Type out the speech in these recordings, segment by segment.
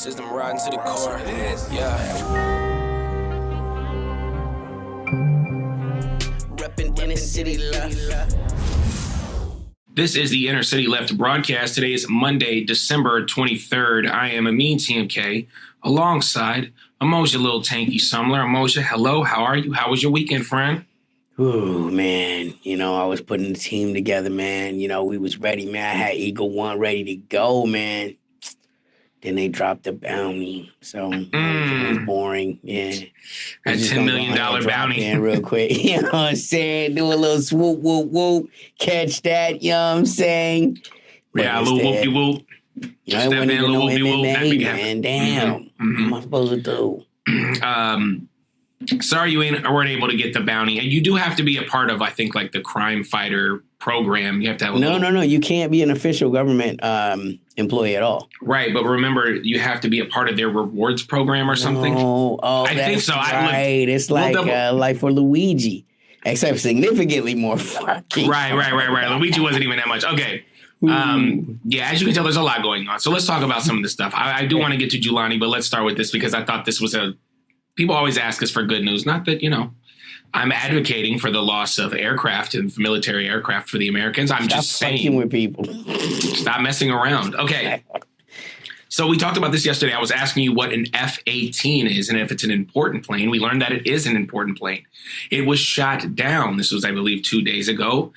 System riding to the core. Yeah. Reppin' inner city left. This is the Inner City Left broadcast. Today is Monday, December 23rd. I am Amin TMK alongside Emoja Little Tanky Sumler. Emoja, hello. How are you? How was your weekend, friend? Ooh, man. I was putting the team together, man. We was ready, man. I had Eagle One ready to go, man. Then they dropped the bounty. So it was boring. Yeah. That $10 million bounty. In real quick. You know what I'm saying? Do a little swoop, whoop, whoop. Catch that, you know what I'm saying? Yeah, a little whoopie whoop. I wasn't even no MMA, man. Damn. What am I supposed to do? Sorry you weren't able to get the bounty. And you do have to be a part of, I think, like the crime fighter program. You have to have No. You can't be an official government employee at all. Right, but remember, you have to be a part of their rewards program or something. I think so. Right. It's like for Luigi, except significantly more fucking. Right. Luigi wasn't even that much. Okay. Yeah, as you can tell, there's a lot going on. So let's talk about some of this stuff. I do want to get to Julani, but let's start with this because I thought this was people always ask us for good news. Not that, I'm advocating for the loss of aircraft and military aircraft for the Americans. I'm just saying. Stop fucking with people. Stop messing around. Okay. So we talked about this yesterday. I was asking you what an F-18 is and if it's an important plane. We learned that it is an important plane. It was shot down. This was, I believe, 2 days ago.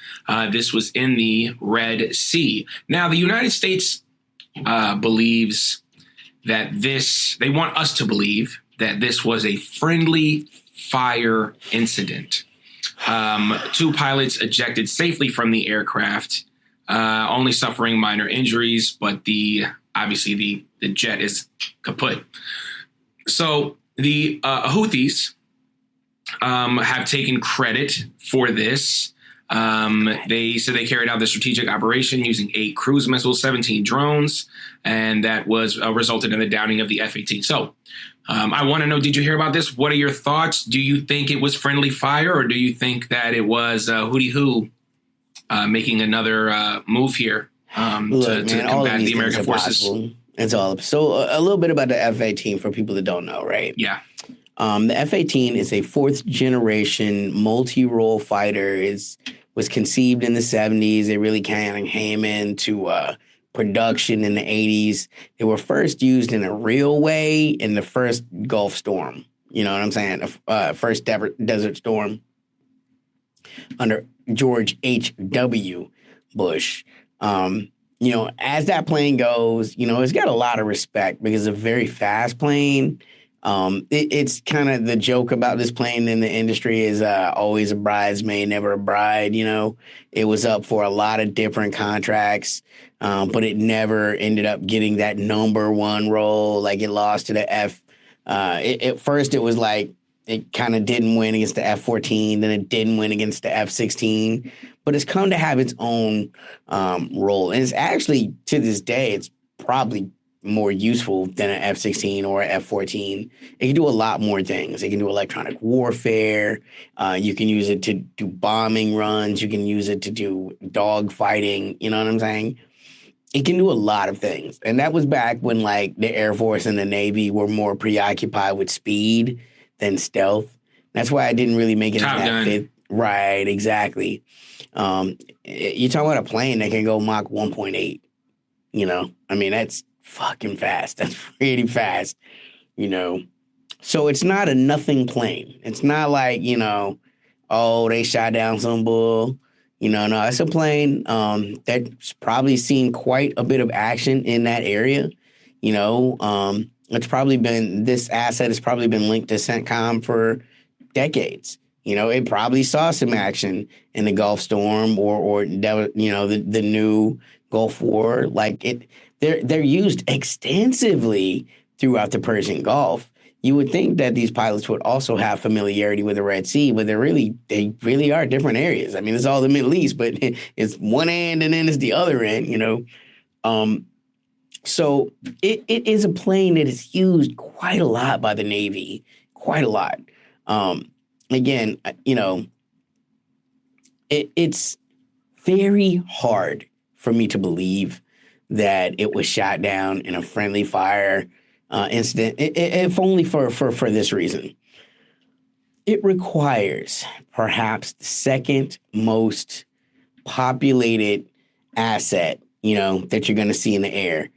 This was in the Red Sea. Now, the United States believes that they want us to believe that this was a friendly fire incident. 2 pilots ejected safely from the aircraft, only suffering minor injuries, but obviously the jet is kaput. So the Houthis have taken credit for this. They said they carried out the strategic operation using 8 cruise missiles, 17 drones, and that was resulted in the downing of the F-18. So I want to know, did you hear about this? What are your thoughts? Do you think it was friendly fire, or do you think that it was Houthi making another move here to combat the American forces? It's all so a little bit about the F-18 for people that don't know, right? Yeah. The F-18 is a 4th generation multi-role fighter. Was conceived in the 70s. It really kind of came into production in the 80s. They were first used in a real way in the first Gulf Storm. You know what I'm saying? First Desert Storm under George H.W. Bush. As that plane goes, it's got a lot of respect because it's a very fast plane. It's kind of the joke about this plane in the industry is always a bridesmaid, never a bride. It was up for a lot of different contracts, but it never ended up getting that number 1 role. Like it lost to the at first, it was like it kind of didn't win against the F-14, then it didn't win against the F-16, but it's come to have its own role. And it's actually, to this day, it's probably more useful than an F-16 or an F-14. It can do a lot more things. It can do electronic warfare. You can use it to do bombing runs. You can use it to do dog fighting. You know what I'm saying? It can do a lot of things. And that was back when the Air Force and the Navy were more preoccupied with speed than stealth. That's why I didn't really make it that fit. Right, exactly. You're talking about a plane that can go Mach 1.8. That's fucking fast. That's pretty fast, So it's not a nothing plane. It's not like, they shot down some bull. No, it's a plane that's probably seen quite a bit of action in that area. This asset has probably been linked to CENTCOM for decades. It probably saw some action in the Gulf Storm or the new Gulf War. They're used extensively throughout the Persian Gulf. You would think that these pilots would also have familiarity with the Red Sea, but they really are different areas. I mean, it's all the Middle East, but it's one end and then it's the other end, So it is a plane that is used quite a lot by the Navy, quite a lot. Again, it's very hard for me to believe that it was shot down in a friendly fire incident, if only for this reason. It requires perhaps the second most populated asset, that you're going to see in the air.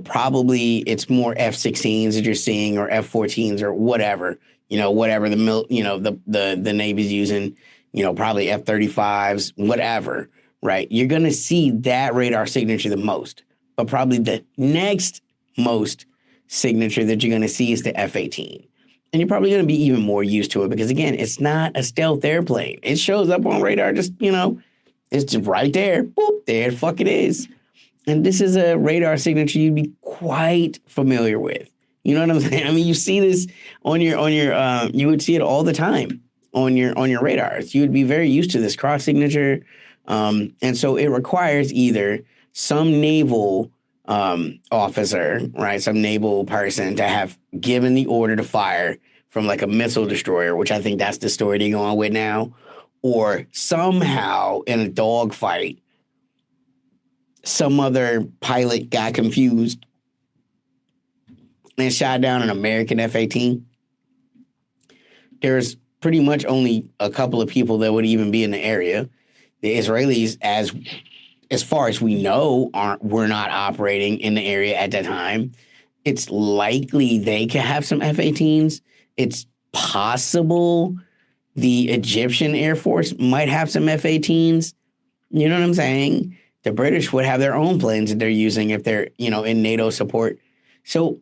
Probably it's more F-16s that you're seeing or F-14s or whatever, whatever the Navy's using, probably F-35s, whatever, right? You're going to see that radar signature the most. But probably the next most signature that you're going to see is the F-18. And you're probably going to be even more used to it because, again, it's not a stealth airplane. It shows up on radar just, it's just right there. Boop, there the fuck it is. And this is a radar signature you'd be quite familiar with. You know what I'm saying? I mean, you see this on your you would see it all the time on your radars. You would be very used to this cross signature. And so it requires either some naval officer, right, some naval person to have given the order to fire from like a missile destroyer, which I think that's the story they're going with now, or somehow in a dogfight, some other pilot got confused and shot down an American F-18. There's pretty much only a couple of people that would even be in the area. The Israelis, as far as we know, were not operating in the area at that time. It's likely they could have some F-18s. It's possible the Egyptian Air Force might have some F-18s. You know what I'm saying? The British would have their own planes that they're using if they're, in NATO support. So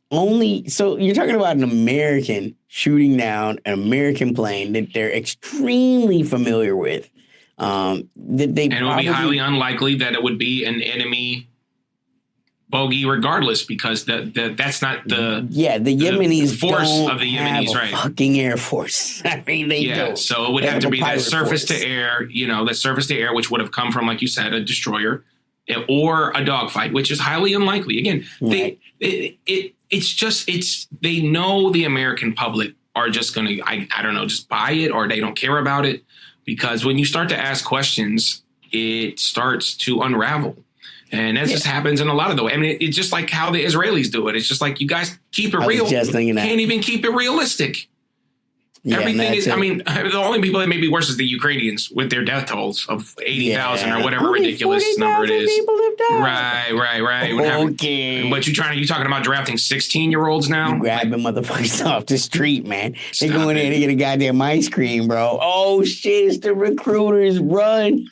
you're talking about an American shooting down an American plane that they're extremely familiar with. And it would be highly unlikely that it would be an enemy bogey regardless, because that's not the Yemenis force don't of the Yemenis, have a right? Fucking Air Force. I mean, they don't. So it would have to be that surface to air, the surface to air, which would have come from, like you said, a destroyer or a dogfight, which is highly unlikely. Again, right. They know the American public are just going to, I don't know, just buy it, or they don't care about it. Because when you start to ask questions, it starts to unravel. And that just happens in a lot of the way. I mean, it's just like how the Israelis do it. It's just like, you guys keep it real. Can't even keep it realistic. Yeah, everything is, the only people that may be worse is the Ukrainians with their death tolls of 80,000 or whatever ridiculous number it is. Right. Okay. But you talking about drafting 16-year-olds now? You grabbing motherfuckers off the street, man. They go in there, they get a goddamn ice cream, bro. Oh shit, it's the recruiters, run.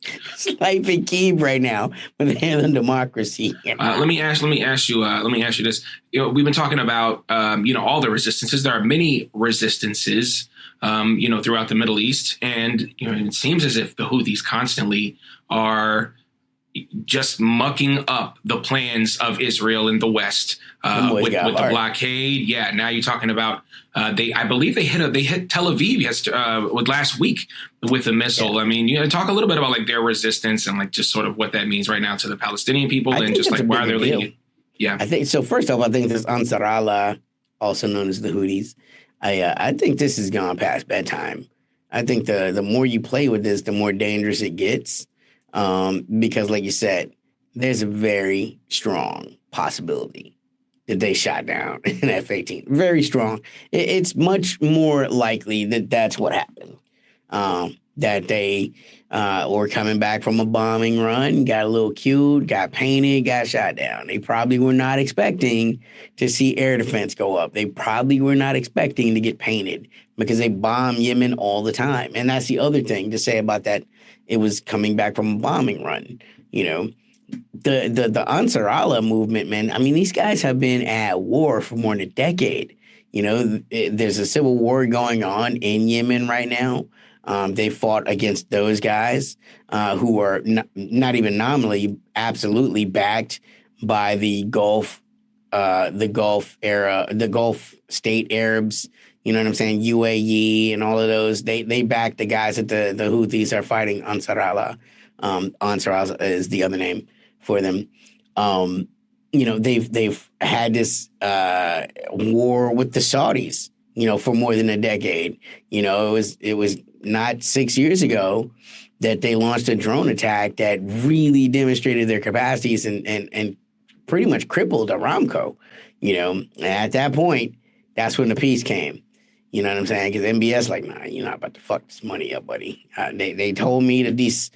It's life in Kyiv right now with handling democracy. Let me ask you this. We've been talking about all the resistances. There are many resistances throughout the Middle East, and it seems as if the Houthis constantly are just mucking up the plans of Israel in the West with the blockade. Yeah, now you're talking about I believe they hit Tel Aviv last week with a missile. Yeah. I mean, talk a little bit about like their resistance and like just sort of what that means right now to the Palestinian people and just like why they're leading it. Yeah, I think so. First off, I think this Ansar Allah, also known as the Houthis, I think this has gone past bedtime. I think the more you play with this, the more dangerous it gets. Because like you said, there's a very strong possibility that they shot down an F-18. Very strong. It's much more likely that that's what happened. That they were coming back from a bombing run, got a little cute, got painted, got shot down. They probably were not expecting to see air defense go up. They probably were not expecting to get painted because they bomb Yemen all the time. And that's the other thing to say about that. It was coming back from a bombing run, The Ansar Allah movement, man, I mean, these guys have been at war for more than a decade. There's a civil war going on in Yemen right now. They fought against those guys who are not even nominally absolutely backed by the Gulf state Arabs. You know what I'm saying? UAE and all of those. They back the guys that the Houthis are fighting. Ansar Allah. Ansar Allah is the other name for them. They've had this war with the Saudis, for more than a decade. It was not 6 years ago that they launched a drone attack that really demonstrated their capacities and pretty much crippled Aramco. And at that point, that's when the peace came. You know what I'm saying? Because MBS like, nah, you're not about to fuck this money up, buddy. They told me that these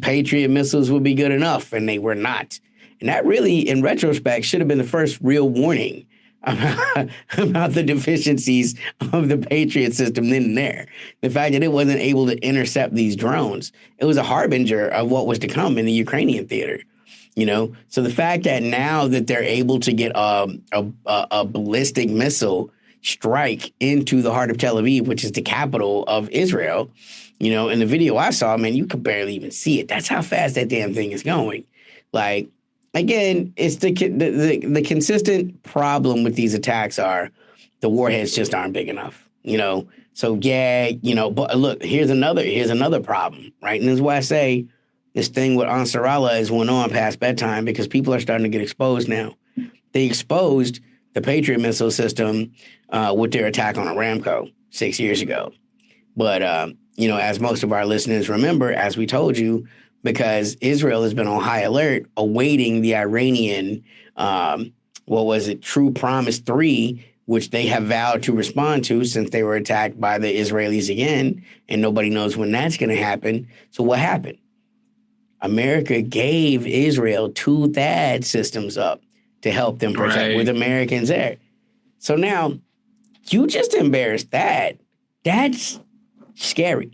Patriot missiles would be good enough, and they were not. And that really, in retrospect, should have been the first real warning about the deficiencies of the Patriot system then and there. The fact that it wasn't able to intercept these drones, it was a harbinger of what was to come in the Ukrainian theater. So the fact that now that they're able to get a ballistic missile strike into the heart of Tel Aviv, which is the capital of Israel, in the video I saw, man, you could barely even see it. That's how fast that damn thing is going. Like, again, it's the consistent problem with these attacks are the warheads just aren't big enough, So yeah, but look, here's another problem, right? And this is why I say this thing with Ansarallah is went on past bedtime, because people are starting to get exposed now. They exposed the Patriot missile system with their attack on Aramco 6 years ago. But, as most of our listeners remember, as we told you, because Israel has been on high alert awaiting the Iranian, True Promise 3, which they have vowed to respond to since they were attacked by the Israelis again, and nobody knows when that's going to happen. So what happened? America gave Israel 2 THAAD systems up to help them protect with Americans there. So now, you just embarrassed THAAD. That's scary.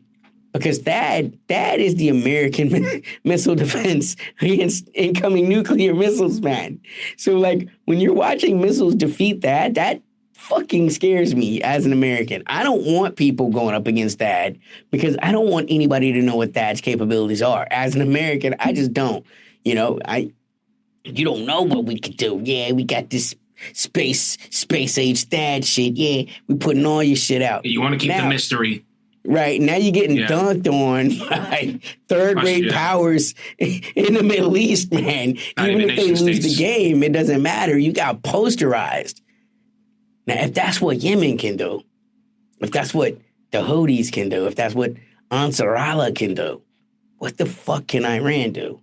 Because that is the American missile defense against incoming nuclear missiles, man. So, like, when you're watching missiles defeat that fucking scares me as an American. I don't want people going up against THAAD because I don't want anybody to know what THAAD's capabilities are. As an American, I just don't. You don't know what we could do. Yeah, we got this space age THAAD shit. Yeah, we putting all your shit out. You want to keep the mystery. Right. Now you're getting dunked on by third-rate powers in the Middle East, man. Even if they lose the game, it doesn't matter. You got posterized. Now, if that's what Yemen can do, if that's what the Houthis can do, if that's what Ansarallah can do, what the fuck can Iran do?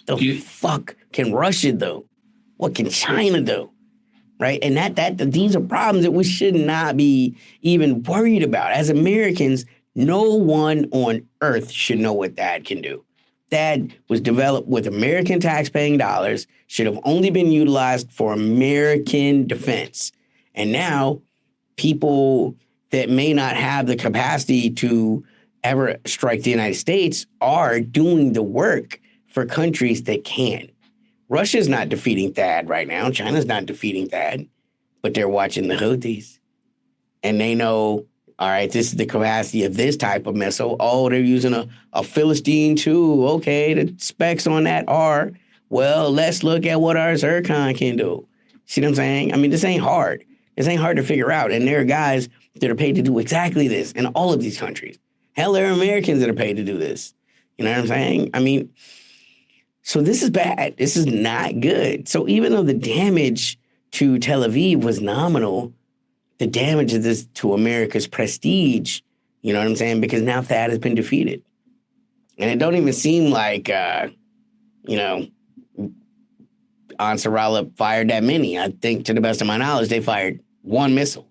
What the fuck can Russia do? What can China do? Right? And these are problems that we should not be even worried about. As Americans, no one on earth should know what THAAD can do. THAAD was developed with American taxpaying dollars, should have only been utilized for American defense. And now people that may not have the capacity to ever strike the United States are doing the work for countries that can. Russia's not defeating THAAD right now. China's not defeating THAAD, but they're watching the Houthis. And they know, all right, this is the capacity of this type of missile. Oh, they're using a Philistine too. Okay, the specs on that are, well, let's look at what our Zircon can do. See what I'm saying? I mean, this ain't hard. This ain't hard to figure out. And there are guys that are paid to do exactly this in all of these countries. Hell, there are Americans that are paid to do this. You know what I'm saying? I mean, so this is bad. This is not good. So even though the damage to Tel Aviv was nominal, the damage of this to America's prestige, you know what I'm saying? Because now THAAD has been defeated. And it don't even seem like, Ansarallah fired that many. I think, to the best of my knowledge, they fired one missile.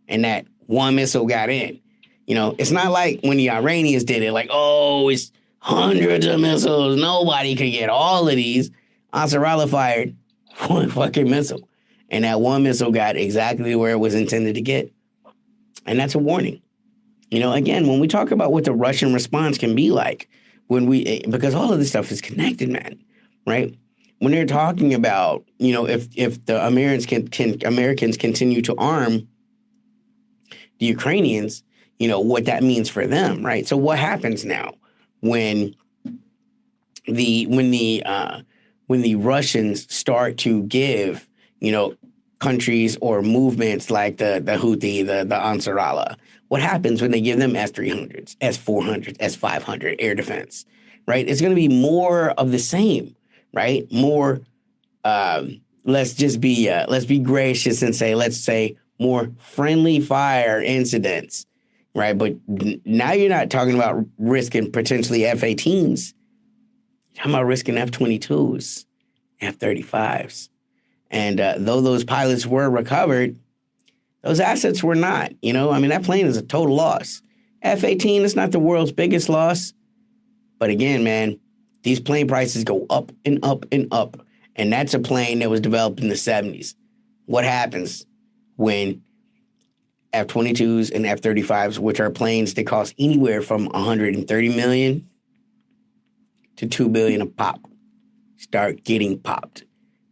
And that one missile got in. It's not like when the Iranians did it, like, oh, it's hundreds of missiles. Nobody could get all of these. Ansarallah fired one fucking missile. And that one missile got exactly where it was intended to get. And that's a warning. Again, when we talk about what the Russian response can be like, because all of this stuff is connected, man, right? When they're talking about, if the Americans continue to arm the Ukrainians, what that means for them, right? So what happens now when the Russians start to give, countries or movements like the Houthi, the Ansarallah, what happens when they give them S-300s, S-400s, S-500 air defense, right? It's going to be more of the same, right? More, let's be gracious and say, let's say more friendly fire incidents, right? But now you're not talking about risking potentially F-18s. You're talking about risking F-22s, F-35s. And though those pilots were recovered, those assets were not. That plane is a total loss. F-18 is not the world's biggest loss. But again, man, these plane prices go up and up and up. And that's a plane that was developed in the 70s. What happens when F-22s and F-35s, which are planes that cost anywhere from $130 million to $2 billion a pop, start getting popped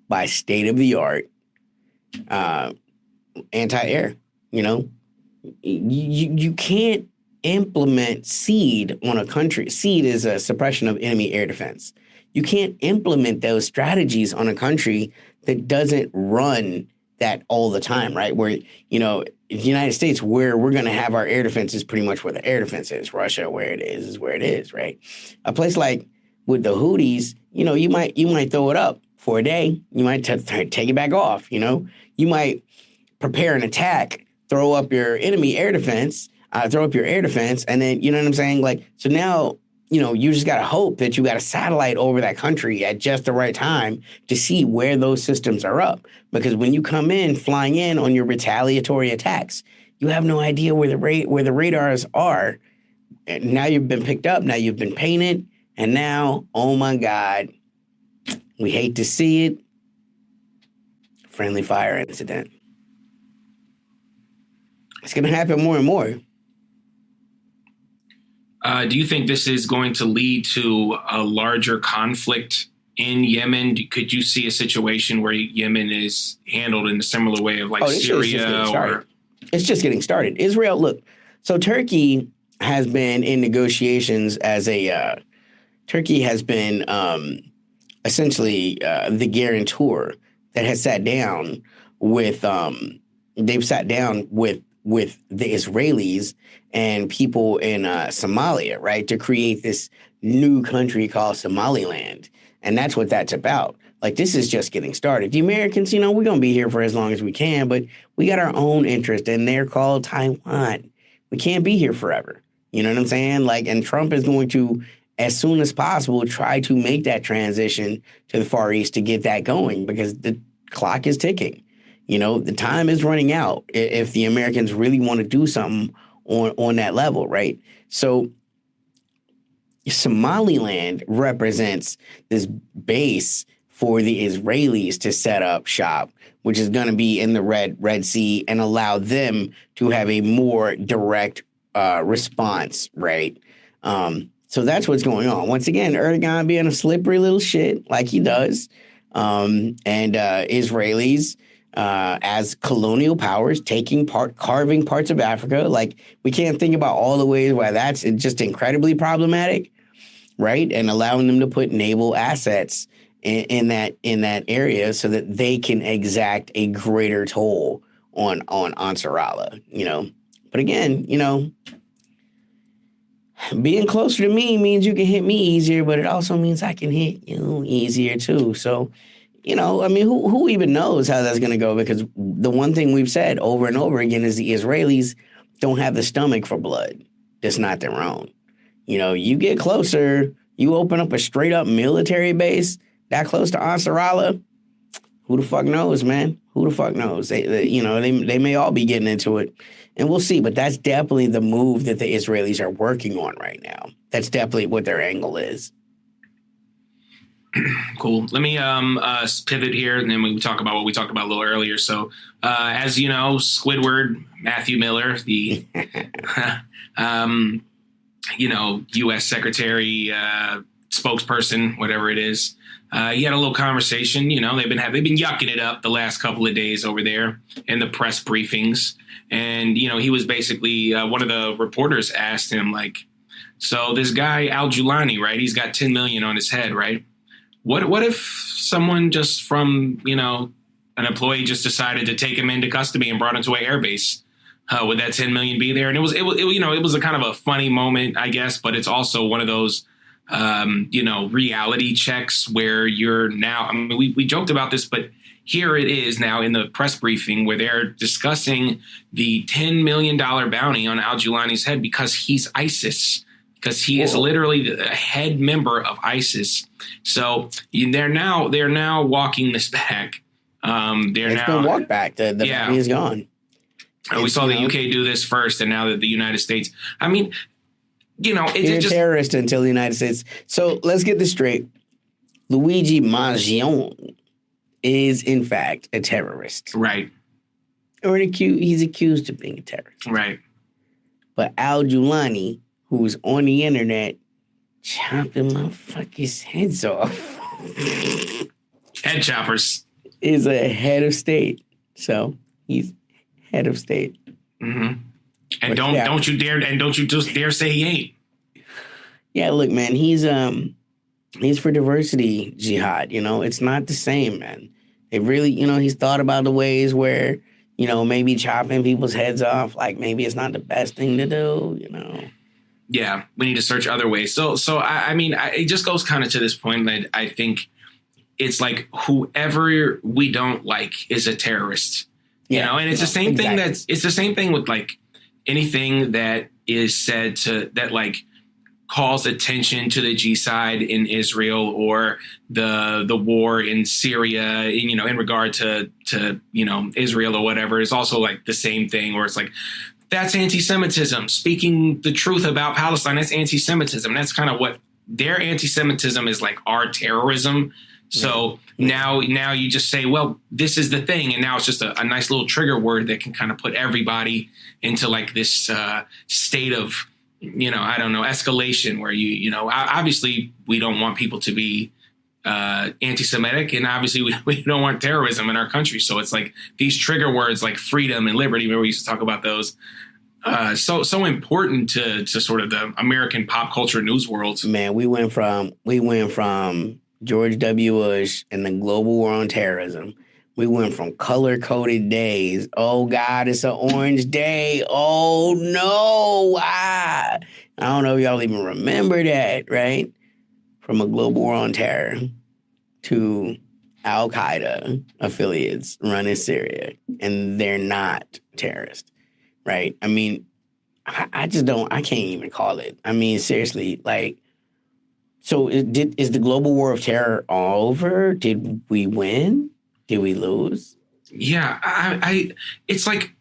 by state-of-the-art anti-air? You can't implement SEAD on a country. SEAD is a suppression of enemy air defense. You can't implement those strategies on a country that doesn't run that all the time, right? Where, the United States, where we're going to have our air defense is pretty much where the air defense is. Russia, where it is where it is, right? A place like with the Houthis, you might throw it up for a day. You might take it back off, You might prepare an attack, throw up your enemy air defense, and then, you know what I'm saying? So now, you just got to hope that you got a satellite over that country at just the right time to see where those systems are up. Because when you come in, flying in on your retaliatory attacks, you have no idea where the radars are. And now you've been picked up, now you've been painted, and now, oh my God, we hate to see it. Friendly fire incident. It's going to happen more and more. Do you think this is going to lead to a larger conflict in Yemen? Could you see a situation where Yemen is handled in a similar way of Syria? It's just getting started. Israel, look, so Turkey has been in negotiations Turkey has been essentially the guarantor that has sat down with, they've sat down with the Israelis and people in Somalia, right, to create this new country called Somaliland. And that's what that's about. This is just getting started. The Americans, we're going to be here for as long as we can, but we got our own interest, and they're called Taiwan. We can't be here forever. You know what I'm saying? And Trump is going to, as soon as possible, try to make that transition to the Far East to get that going, because the clock is ticking. The time is running out if the Americans really want to do something on that level, right? So Somaliland represents this base for the Israelis to set up shop, which is going to be in the Red Sea, and allow them to have a more direct response, right? So that's what's going on. Once again, Erdogan being a slippery little shit like he does, and Israelis as colonial powers carving parts of Africa. We can't think about all the ways why that's just incredibly problematic, right? And allowing them to put naval assets in that area so that they can exact a greater toll on Ansarallah, But again, being closer to me means you can hit me easier, but it also means I can hit you easier too. So, who even knows how that's going to go? Because the one thing we've said over and over again is the Israelis don't have the stomach for blood. That's not their own. You get closer, you open up a straight up military base that close to Ansarallah. Who the fuck knows, man? Who the fuck knows? They may all be getting into it, and we'll see. But that's definitely the move that the Israelis are working on right now. That's definitely what their angle is. Cool. Let me pivot here, and then we talk about what we talked about a little earlier. So, as you know, Squidward, Matthew Miller, the U.S. Secretary, spokesperson, whatever it is, he had a little conversation. They've been yucking it up the last couple of days over there in the press briefings, and he was basically one of the reporters asked him so this guy Al Julani, right? He's got 10 million on his head, right? What if someone just from, an employee just decided to take him into custody and brought him to an airbase? Would that 10 million be there? And it was a kind of a funny moment, I guess, but it's also one of those, reality checks where you're now, we joked about this, but here it is now in the press briefing where they're discussing the $10 million bounty on Al Julani's head because he's ISIS. Because he is literally the head member of ISIS. So they're now walking this back. They're It's now been walked back. The money is gone. We saw the UK do this first, and now that the United States. I mean, You're a terrorist until the United States. So let's get this straight. Luigi Mangione is, in fact, a terrorist. Right. Or he's accused of being a terrorist. Right. But Al Julani, who's on the internet, chopping motherfuckers' heads off. Head choppers. Is a head of state. So he's head of state. Mm-hmm. And don't you just dare say he ain't. Yeah, look, man, he's for diversity jihad. It's not the same, man. It really, he's thought about the ways where, maybe chopping people's heads off, like maybe it's not the best thing to do, Yeah, we need to search other ways. So I mean, it just goes kind of to this point that I think it's like whoever we don't like is a terrorist, and it's the same thing it's the same thing with like anything that is said that like calls attention to the G-side in Israel or the war in Syria, in regard to Israel or whatever, is also like the same thing where it's like, that's anti-Semitism. Speaking the truth about Palestine, that's anti-Semitism. That's kind of what their anti-Semitism is, like our terrorism. So now you just say, well, this is the thing. And now it's just a nice little trigger word that can kind of put everybody into like this state of, I don't know, escalation where obviously we don't want people to be anti-Semitic, and obviously we don't want terrorism in our country. So it's like these trigger words like freedom and liberty, remember we used to talk about those, so important to sort of the American pop culture news world. Man, we went from George W. Bush and the global war on terrorism. We went from color-coded days. Oh, God, it's an orange day. Oh, no. I don't know if y'all even remember that, right? From a global war on terror to Al-Qaeda affiliates running Syria. And they're not terrorists, right? I mean, I can't even call it. I mean, seriously, like, so is the global war of terror all over? Did we win? Did we lose? Yeah, I it's like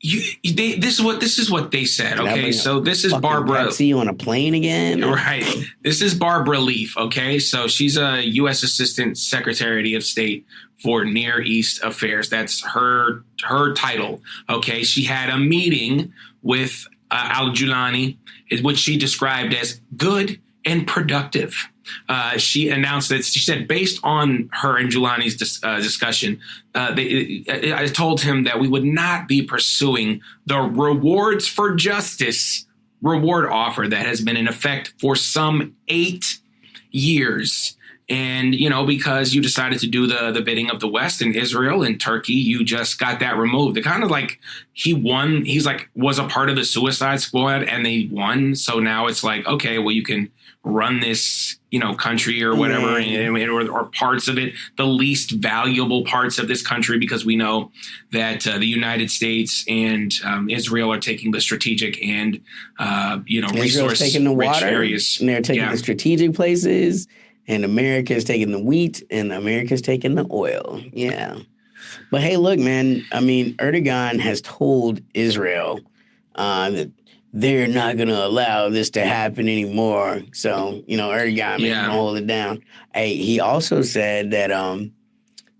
this is what they said. Okay, so this is Barbara. See you on a plane again, right? This is Barbara Leaf. Okay, so she's a U.S. Assistant Secretary of State for Near East Affairs. That's her title. Okay, she had a meeting with Al Julani, which she described as good and productive. She announced that she said, based on her and Julani's discussion, I told him that we would not be pursuing the rewards for justice reward offer that has been in effect for some 8 years. And, because you decided to do the bidding of the West in Israel and Turkey, you just got that removed. It kind of like he won. He's like was a part of the Suicide Squad and they won. So now it's like, OK, well, you can run this, country or whatever, or parts of it, the least valuable parts of this country, because we know that the United States and Israel are taking the strategic and, resource taking the water, areas. And they're taking the strategic places. And America is taking the wheat, and America is taking the oil. Yeah. But hey, look, man, I mean, Erdogan has told Israel that they're not going to allow this to happen anymore. So, Erdogan may hold it down. Hey, he also said that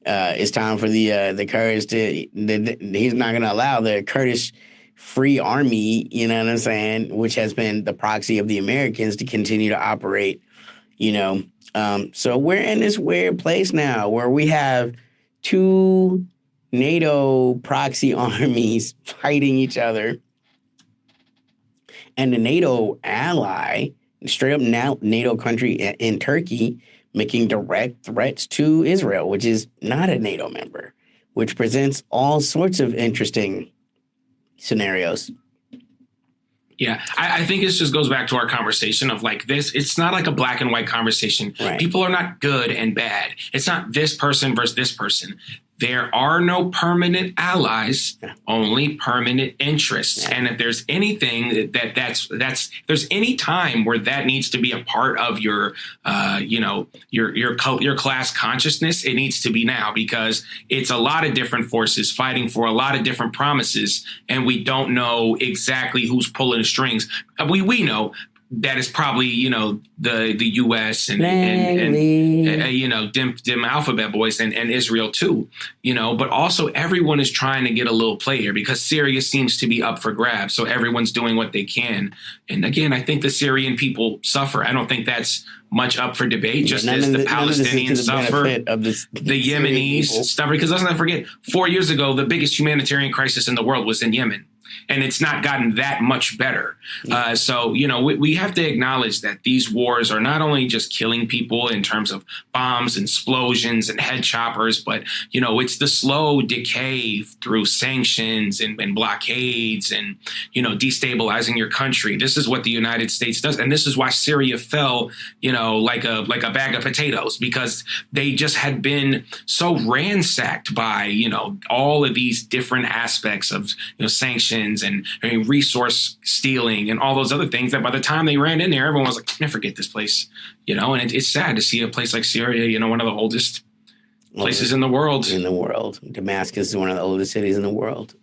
it's time for the Kurds to, he's not going to allow the Kurdish Free Army, you know what I'm saying, which has been the proxy of the Americans, to continue to operate, So we're in this weird place now where we have 2 NATO proxy armies fighting each other. And the NATO ally, straight up NATO country in Turkey, making direct threats to Israel, which is not a NATO member, which presents all sorts of interesting scenarios. Yeah, I think this just goes back to our conversation of like this. It's not like a black and white conversation. Right. People are not good and bad. It's not this person versus this person. there are no permanent allies, only permanent interests. And if there's anything that's there's any time where that needs to be a part of your your class consciousness, it needs to be now, because it's a lot of different forces fighting for a lot of different promises, and we don't know exactly who's pulling the strings. We know that is probably, the U.S. and dim alphabet boys and Israel too, but also everyone is trying to get a little play here because Syria seems to be up for grabs. So everyone's doing what they can. And again, I think the Syrian people suffer. I don't think that's much up for debate, just as the Palestinians suffer, the Yemenis suffer. Because let's not forget, 4 years ago, the biggest humanitarian crisis in the world was in Yemen. And it's not gotten that much better. So, we have to acknowledge that these wars are not only just killing people in terms of bombs and explosions and head choppers, but, it's the slow decay through sanctions and blockades and, destabilizing your country. This is what the United States does. And this is why Syria fell, like a bag of potatoes, because they just had been so ransacked by, all of these different aspects of, sanctions and resource stealing and all those other things, that by the time they ran in there, everyone was like, I forget this place, and it's sad to see a place like Syria, one of the oldest places in the world. Damascus is one of the oldest cities in the world.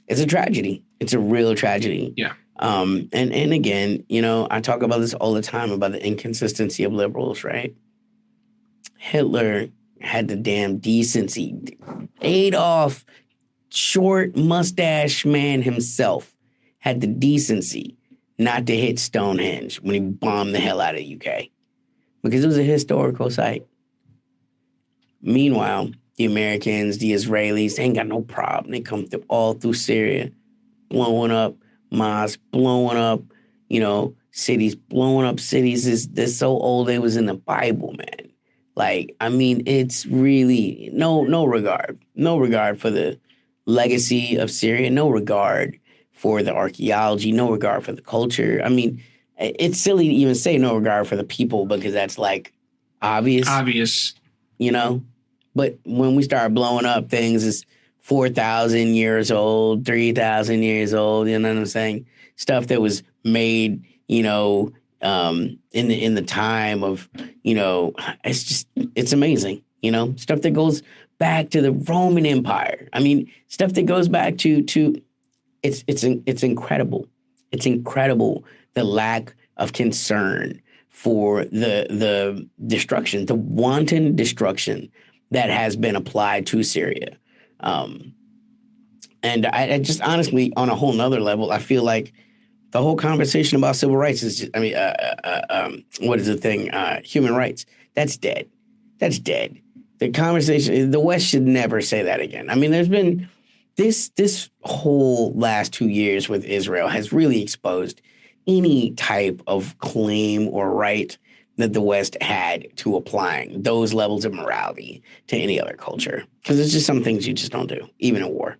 It's a tragedy. It's a real tragedy. Yeah. And again, I talk about this all the time about the inconsistency of liberals, right? Hitler had the damn decency. Adolf, short mustache man himself, had the decency not to hit Stonehenge when he bombed the hell out of the UK, because it was a historical site. Meanwhile, the Americans, the Israelis, they ain't got no problem. They come through all through Syria, blowing up mosques, blowing up, cities, blowing up cities. They're so old they was in the Bible, man. It's really no regard for the legacy of Syria, no regard for the archaeology, no regard for the culture. It's silly to even say no regard for the people, because that's obvious. But when we start blowing up things, it's 4,000 years old, 3,000 years old, you know what I'm saying? Stuff that was made, in the time of, it's amazing, stuff that goes back to the Roman Empire. Stuff that goes back to it's incredible. It's incredible, the lack of concern for the destruction, the wanton destruction that has been applied to Syria. And I just honestly, on a whole nother level, I feel like the whole conversation about civil rights is just, what is the thing? Human rights. That's dead. That's dead. The conversation, the West should never say that again. There's been this whole last 2 years with Israel has really exposed any type of claim or right that the West had to applying those levels of morality to any other culture. Because it's just some things you just don't do, even in war.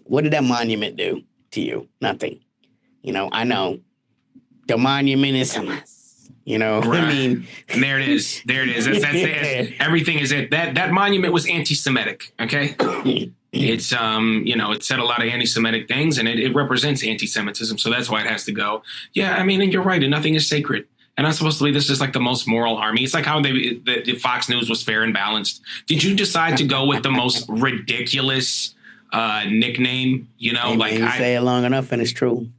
What did that monument do to you? Nothing. I know. The monument is a mess. Right. And there it is. That's it. Everything is it. That monument was anti-Semitic. Okay. It's it said a lot of anti-Semitic things, and it represents anti-Semitism. So that's why it has to go. Yeah. And you're right. And nothing is sacred. And I'm supposed to believe this is like the most moral army. It's like how the Fox News was fair and balanced. Did you decide to go with the most ridiculous nickname? You say it long enough and it's true.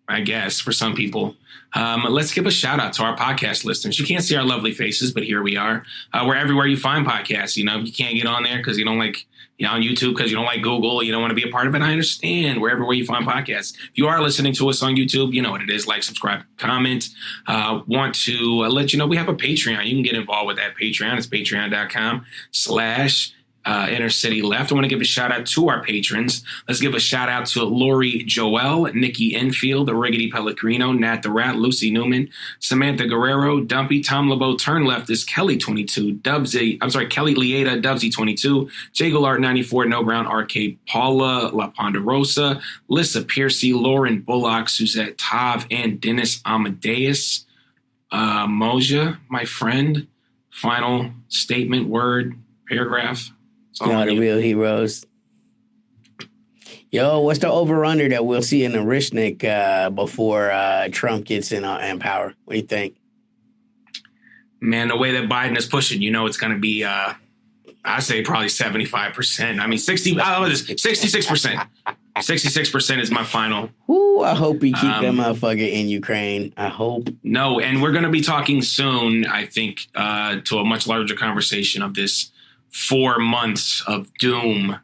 I guess for some people. Let's give a shout out to our podcast listeners. You can't see our lovely faces, but here we are. We're everywhere you find podcasts. You can't get on there because you don't like, on YouTube because you don't like Google. You don't want to be a part of it. I understand. We're everywhere you find podcasts. If you are listening to us on YouTube, you know what it is. Like, subscribe, comment. Want to let you know we have a Patreon. You can get involved with that Patreon. It's patreon.com/ Inner City Left. I want to give a shout out to our patrons. Let's give a shout out to Lori Joel, Nikki Enfield, the Riggedy Pellegrino, Nat the Rat, Lucy Newman, Samantha Guerrero, Dumpy, Tom LeBeau, Turn Left is Kelly22, Kelly Lieta, Dubsy22, J Art 94, No Ground Arcade, Paula La Ponderosa, Lissa Piercy, Lauren Bullock, Suzette Tav, and Dennis Amadeus. Moja, my friend, final statement, word, paragraph. No, the real heroes. Yo, what's the over-under that we'll see in the Rishnik before Trump gets in power? What do you think? Man, the way that Biden is pushing, it's going to be, I say probably 75%. I mean, 66%. 66% is my final. Ooh, I hope we keep that motherfucker in Ukraine. I hope. No, and we're going to be talking soon, I think, to a much larger conversation of this 4 months of doom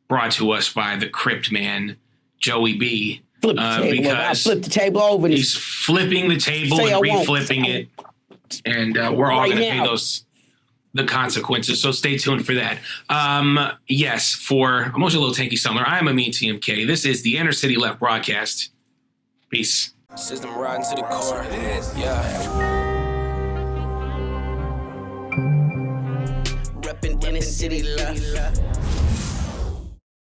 brought to us by the Crypt Man, Joey B. Flip the table. Because flip the table over. He's flipping the table and reflipping it. And we're all going to pay the consequences. So stay tuned for that. Yes, for Emotional Little Tanky Summer, I am Amin TMK. This is the Inner City Left broadcast. Peace. System riding to the core. Yeah. Reppin' Inner City Left.